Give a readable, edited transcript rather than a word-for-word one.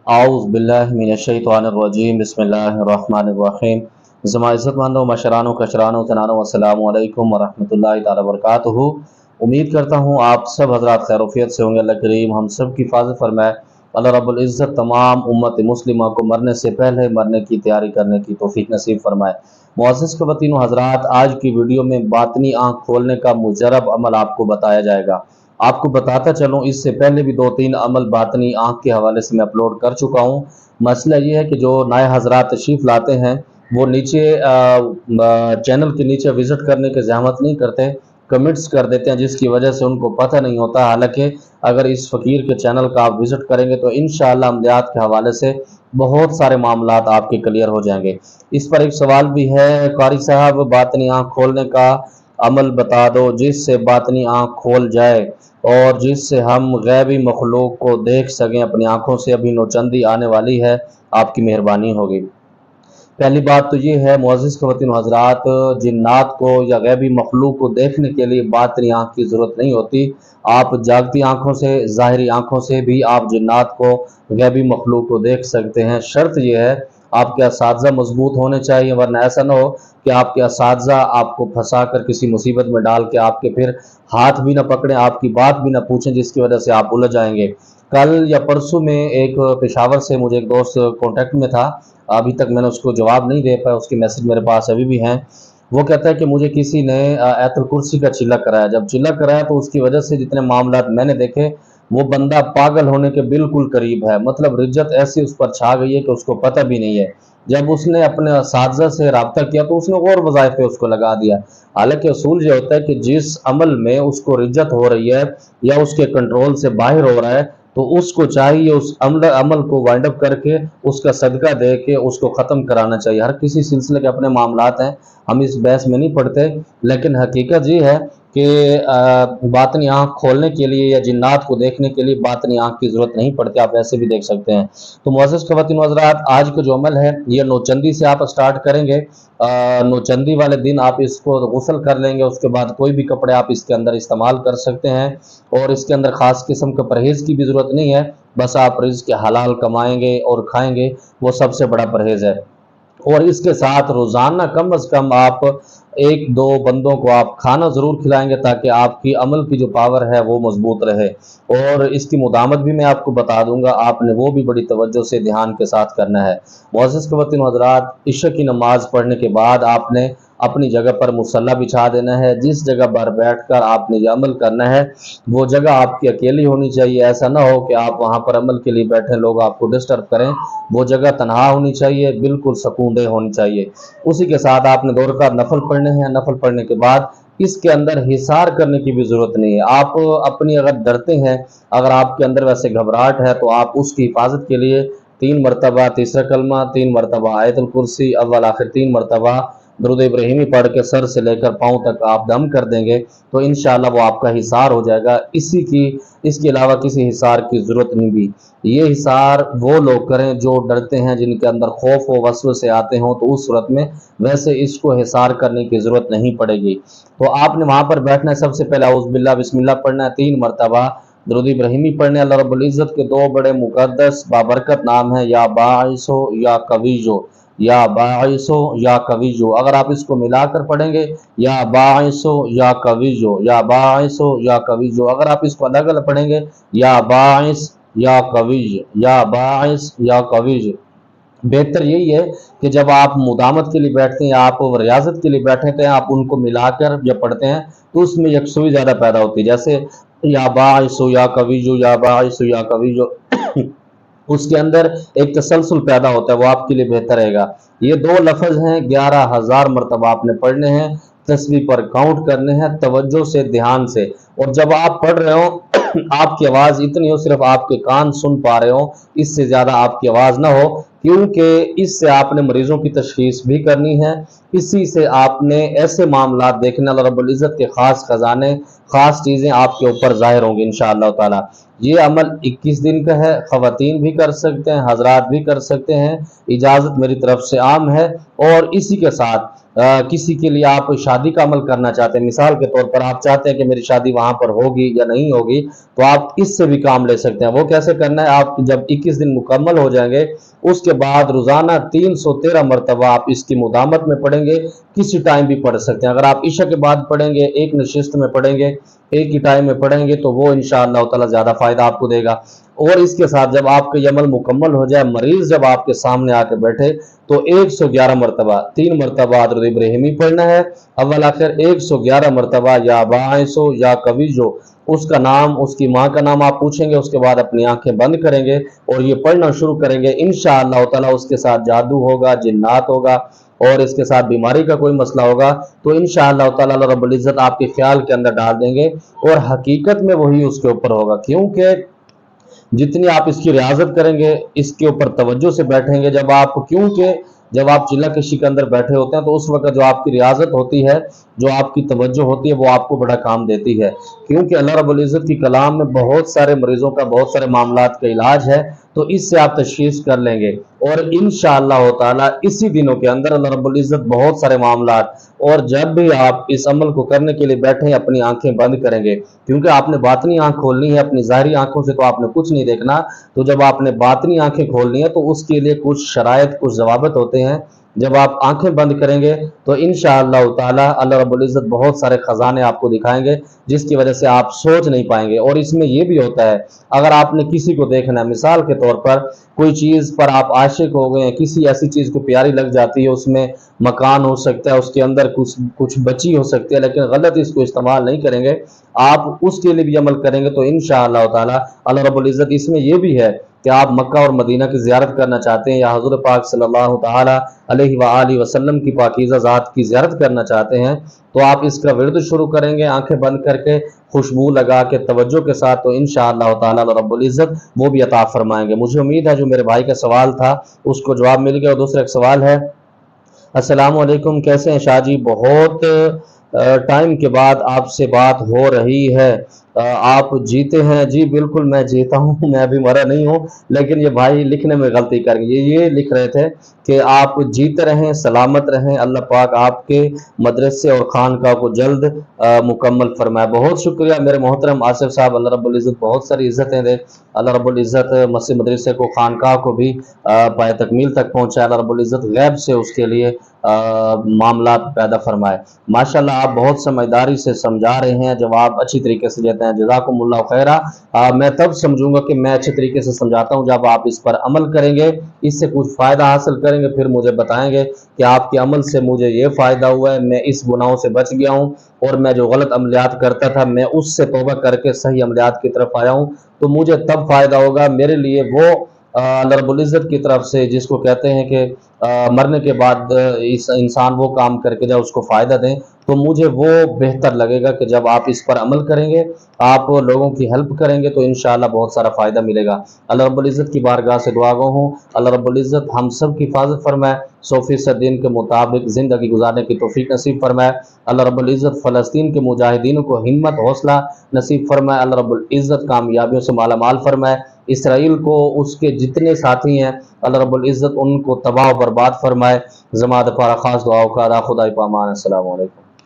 आऊज़ बिल्लाहि मिनश्शैतानिर्रजीम बिस्मिल्लाहिर्रहमानिर्रहीम। ज़मा इज़्ज़त मानो मशरानो कशरानो तनानो अस्सलामु अलैकुम वरहमतुल्लाहि ताला वबरकातुहू। उम्मीद करता हूँ आप सब हज़रात खैरियत से होंगे। अल्लाह करीम हम सब की हिफाज़त फरमाए। अल्लाह रब्बुल इज़्ज़त तमाम उम्मत मुस्लिमा को मरने से पहले मरने की तैयारी करने की तौफीक नसीब फरमाए। मुअज़्ज़िज़ ख़वातीन व हज़रात, आज की वीडियो में बातनी आँख खोलने का मुजरब अमल आपको बताया जाएगा। आपको बताता चलूँ, इससे पहले भी 2-3 अमल बातनी आँख के हवाले से मैं अपलोड कर चुका हूँ। मसला ये है कि जो नए हज़रात तशरीफ़ लाते हैं वो नीचे चैनल के नीचे विज़िट करने की ज़हमत नहीं करते, कमेंट्स कर देते हैं, जिसकी वजह से उनको पता नहीं होता। हालांकि अगर इस फ़कीर के चैनल का आप विज़िट करेंगे तो इंशाअल्लाह अमलियात के हवाले से बहुत सारे मामलात आपके क्लियर हो जाएंगे। इस पर एक सवाल भी है, कारी साहब बातनी आँख खोलने का अमल बता दो जिससे बातनी आँख खोल जाए और जिससे हम गैबी मखलूक को देख सकें अपनी आँखों से। अभी नौचंदी आने वाली है, आपकी मेहरबानी होगी। पहली बात तो ये है मुअज़्ज़िज़ ख़वातीन हज़रात, जिन्नात को या गैबी मखलूक को देखने के लिए बातनी आँख की ज़रूरत नहीं होती। आप जागती आँखों से, ज़ाहिरी आँखों से भी आप जिन्नात को, गैबी मखलूक को देख सकते हैं। शर्त यह है आपके असातिज़ा मजबूत होने चाहिए, वरना ऐसा ना हो कि आपके असातिज़ा आपको फंसा कर किसी मुसीबत में डाल के आपके फिर हाथ भी ना पकड़ें, आपकी बात भी ना पूछें, जिसकी वजह से आप उलझ जाएंगे। कल या परसों में एक पेशावर से मुझे एक दोस्त कॉन्टेक्ट में था, अभी तक मैंने उसको जवाब नहीं दे पाया, उसके मैसेज मेरे पास अभी भी हैं। वो कहता है कि मुझे किसी ने आयतुल कुर्सी का चिल्ला कराया। जब चिल्ला कराया तो उसकी वजह से जितने मामलात मैंने देखे, वो बंदा पागल होने के बिल्कुल करीब है। मतलब रिज्जत ऐसी उस पर छा गई है कि उसको पता भी नहीं है। जब उसने अपने असातिज़ा से रब्ता किया तो उसने और वज़ाइफ पे उसको लगा दिया। हालांकि असूल ये होता है कि जिस अमल में उसको रिज्जत हो रही है या उसके कंट्रोल से बाहर हो रहा है, तो उसको चाहिए उस अमल को वाइंड अप करके उसका सदका दे के उसको ख़त्म कराना चाहिए। हर किसी सिलसिले के अपने मामलात हैं, हम इस बहस में नहीं पड़ते, लेकिन हकीकत ये है कि बातनी आँख खोलने के लिए या जिन्नात को देखने के लिए बातनी आँख की ज़रूरत नहीं पड़ती, आप ऐसे भी देख सकते हैं। तो मुअज़्ज़िज़ ख़वातीन व हज़रात, आज का जो अमल है ये नौचंदी से आप स्टार्ट करेंगे। नौचंदी वाले दिन आप इसको गुस्ल कर लेंगे, उसके बाद कोई भी कपड़े आप इसके अंदर इस्तेमाल कर सकते हैं और इसके अंदर ख़ास किस्म का परहेज़ की भी ज़रूरत नहीं है। बस आप रिज़्क़ हलाल कमाएंगे और खाएंगे, वो सबसे बड़ा परहेज़ है। और इसके साथ रोज़ाना कम अज़ कम आप 1-2 बंदों को आप खाना ज़रूर खिलाएंगे ताकि आपकी अमल की जो पावर है वो मज़बूत रहे। और इसकी मुदामत भी मैं आपको बता दूंगा, आपने वो भी बड़ी तवज्जो से ध्यान के साथ करना है। मुअज़्ज़िज़ ख़वातीन व हज़रात, इशा की नमाज़ पढ़ने के बाद आपने अपनी जगह पर मुसल्ला बिछा देना है। जिस जगह पर बैठकर आपने ये अमल करना है वो जगह आपकी अकेली होनी चाहिए। ऐसा ना हो कि आप वहाँ पर अमल के लिए बैठे, लोग आपको डिस्टर्ब करें। वो जगह तन्हा होनी चाहिए, बिल्कुल सकूनदेह होनी चाहिए। उसी के साथ आपने 2 रकात नफल पढ़ने हैं। नफल पढ़ने के बाद इसके अंदर हिसार करने की भी ज़रूरत नहीं है। आप अपनी अगर डरते हैं, अगर आपके अंदर वैसे घबराहट है, तो आप उसकी हिफाजत के लिए 3 मरतबा तीसरा कलमा, 3 मरतबा आयतुल कुर्सी, अव्वल आखिर 3 मरतबा दुरूद इब्राहिमी पढ़ के सर से लेकर पाँव तक आप दम कर देंगे तो इंशाअल्लाह वो आपका हिसार हो जाएगा। इसके अलावा किसी हिसार की ज़रूरत नहीं भी। ये हिसार वो लोग करें जो डरते हैं, जिनके अंदर खौफ व वसवसे आते हों, तो उस सूरत में वैसे इसको हिसार करने की ज़रूरत नहीं पड़ेगी। तो आपने वहाँ पर बैठना है। सबसे पहले औज़ु बिल्लाह बिस्मिल्लाह पढ़ना है, 3 मरतबा दुरूद इब्राहिमी पढ़ने। अल्लाह रब्बुल इज़्ज़त के 2 बड़े मुक़द्दस बाबरकत नाम है, या बाइसो या कवीजो, या बाइसो या कवीजो। अगर आप इसको मिलाकर पढ़ेंगे, या बाइसो या कवीजो, या बाइसो या कवीजो। अगर आप इसको अलग अलग पढ़ेंगे, या बाइस या कवीज, या बाइस या कवीज। बेहतर यही है कि जब आप मुदामत के लिए बैठते हैं या आप रियाजत के लिए बैठते हैं, आप उनको मिलाकर जब पढ़ते हैं तो उसमें यकसुई ज़्यादा पैदा होती है। जैसे या बाइसो या कवीजो, या बाइसो या कवीजो उसके अंदर एक तसलसल पैदा होता है, वो आपके लिए बेहतर रहेगा। ये 2 लफ्ज़ हैं, 11,000 मरतबा आपने पढ़ने हैं, तस्बीह पर काउंट करने हैं, तवज्जो से, ध्यान से। और जब आप पढ़ रहे हो आपकी आवाज़ इतनी हो, सिर्फ आपके कान सुन पा रहे हो, इससे ज़्यादा आपकी आवाज़ ना हो, क्योंकि इससे आपने मरीजों की तशखीस भी करनी है, इसी से आपने ऐसे मामलात देखने, अल्लाह रब्बुल इज़्ज़त के ख़ास ख़जाने, ख़ास चीज़ें आपके ऊपर ज़ाहिर होंगी इंशाअल्लाह ताला। ये अमल 21 दिन का है, ख़वातीन भी कर सकते हैं, हज़रात भी कर सकते हैं, इजाज़त मेरी तरफ से आम है। और इसी के साथ किसी के लिए आप शादी का अमल करना चाहते हैं, मिसाल के तौर पर आप चाहते हैं कि मेरी शादी वहाँ पर होगी या नहीं होगी, तो आप इससे भी काम ले सकते हैं। वो कैसे करना है, आप जब 21 दिन मुकम्मल हो जाएंगे उसके बाद रोज़ाना 313 मरतबा आप इसकी मुदामत में पढ़ेंगे, किसी टाइम भी पढ़ सकते हैं। अगर आप इशा के बाद पढ़ेंगे, एक नशिस्त में पढ़ेंगे, एक ही टाइम में पढ़ेंगे, तो वो इंशाअल्लाह ताला ज़्यादा फ़ायदा आपको देगा। और इसके साथ जब आपका ये अमल मुकम्मल हो जाए, मरीज़ जब आपके सामने आके बैठे, तो 111 मरतबा, 3 मरतबा दुरूद इब्राहिमी पढ़ना है, अव्वल आखिर 111 मरतबा या बाइसो या कविजो, उसका नाम, उसकी माँ का नाम आप पूछेंगे, उसके बाद अपनी आंखें बंद करेंगे और ये पढ़ना शुरू करेंगे। इंशाअल्लाह ताला उसके साथ जादू होगा, जिन्नात होगा और इसके साथ बीमारी का कोई मसला होगा, तो इंशाअल्लाह ताला अल्लाह रब्बुल इज़्ज़त आपके ख्याल के अंदर डाल देंगे और हकीकत में वही उसके ऊपर होगा। क्योंकि जितनी आप इसकी रियाजत करेंगे, इसके ऊपर तवज्जो से बैठेंगे, जब आप चिल्ला कशी के अंदर बैठे होते हैं, तो उस वक्त जो आपकी रियाजत होती है, जो आपकी तवज्जो होती है, वो आपको बड़ा काम देती है। क्योंकि अल्लाह रब्बुल इज़्ज़त की कलाम में बहुत सारे मरीजों का, बहुत सारे मामलात का इलाज है, तो इससे आप तशख़ीस कर लेंगे और इंशाअल्लाह ताला इसी दिनों के अंदर अल्लाह रब्बुल इज़्ज़त बहुत सारे मामलात। और जब भी आप इस अमल को करने के लिए बैठें, अपनी आंखें बंद करेंगे, क्योंकि आपने बातनी आंख खोलनी है, अपनी ज़ाहिरी आंखों से तो आपने कुछ नहीं देखना। तो जब आपने बातनी आंखें खोलनी है, तो उसके लिए कुछ शराइत, कुछ ज़वाबित होते हैं। जब आप आंखें बंद करेंगे तो इंशाअल्लाह ताला अल्लाह रब्बुल इज़्ज़त बहुत सारे खजाने आपको दिखाएंगे, जिसकी वजह से आप सोच नहीं पाएंगे। और इसमें यह भी होता है, अगर आपने किसी को देखना है, मिसाल के तौर पर कोई चीज़ पर आप आशिक हो गए हैं, किसी ऐसी चीज़ को प्यारी लग जाती है, उसमें मकान हो सकता है, उसके अंदर कुछ कुछ बची हो सकती है, लेकिन गलत इसको इस्तेमाल नहीं करेंगे, आप उसके लिए भी अमल करेंगे, तो इंशाअल्लाह ताला अल्लाह रब्बुल इज़्ज़त इसमें यह भी है कि आप मक्का और मदीना की ज़ियारत करना चाहते हैं, या हुज़ूर पाक सल्लल्लाहु ताला अलैहि व आलिहि वसल्लम की पाकीज़ा ज़ात की ज़ियारत करना चाहते हैं, तो आप इसका विर्द शुरू करेंगे आंखें बंद करके, खुशबू लगा के, तवज्जो के साथ, तो इंशाअल्लाह ताला अल्लाह रब्बुल इज़्ज़त वो भी अता फरमाएंगे। मुझे उम्मीद है जो मेरे भाई का सवाल था उसको जवाब मिल गया। और दूसरा एक सवाल है, अस्सलामु अलैकुम, कैसे हैं शाह जी, बहुत टाइम के बाद आपसे बात हो रही है, आप जीते हैं? जी बिल्कुल मैं जीता हूँ, मैं अभी मरा नहीं हूँ। लेकिन ये भाई लिखने में गलती कर गए, ये लिख रहे थे कि आप जीते रहें, सलामत रहें, अल्लाह पाक आपके मदरसे और खानका को जल्द मुकम्मल फरमाए। बहुत शुक्रिया मेरे मोहतरम आसिफ साहब, अल्लाह रब्बुल इज़्ज़त बहुत सारी इज़्ज़तें दे, अल्लाह रब्बुल इज़्ज़त मस्जिद मदरसे को, खानका को भी पाए तकमील तक पहुँचाए, अल्लाह रब्बुल इज़्ज़त गैब से उसके लिए मामलात पैदा फरमाए। माशाल्लाह आप बहुत समझदारी से समझा रहे हैं, जवाब अच्छी तरीके से देते हैं, जज़ाकुमुल्लाह खैरा। मैं तब समझूंगा कि मैं अच्छे तरीके से समझाता हूं जब आप इस पर अमल करेंगे, इससे कुछ फ़ायदा हासिल करेंगे, फिर मुझे बताएंगे कि आपके अमल से मुझे ये फ़ायदा हुआ है, मैं इस गुनाहों से बच गया हूँ और मैं जो गलत अमलियात करता था मैं उससे तौबा करके सही अमलियात की तरफ आया हूँ, तो मुझे तब फ़ायदा होगा। मेरे लिए वो अल्लाह रब्बुल इज़्ज़त की तरफ से जिसको कहते हैं कि मरने के बाद इस इंसान वो काम करके जब उसको फ़ायदा दें, तो मुझे वो बेहतर लगेगा कि जब आप इस पर अमल करेंगे, आप लोगों की हेल्प करेंगे, तो इंशाअल्लाह बहुत सारा फ़ायदा मिलेगा। अल्लाह रब्बुल इज़्ज़त की बारगाह से दुआ गो हूँ, अल्लाह रब्बुल इज़्ज़त हम सब की हिफाजत फरमाए, 100% दीन के मुताबिक ज़िंदगी गुजारने की तौफीक नसीब फरमाए। अल्लाह रब्बुल इज़्ज़त फ़लस्तीन के मुजाहिदीनों को हिम्मत, हौसला नसीब फरमाए। अल्लाह रब्बुल इज़्ज़त कामयाबियों से माला माल फरमाए। इसराइल को, उसके जितने साथी हैं, अल्लाह रब्बुल इज़्ज़त उनको तबाह बर्बाद फरमाए। ज़मा दफ़ारा ख़ास दुआओं का अदा खुदा पामान। अस्सलामु अलैकुम।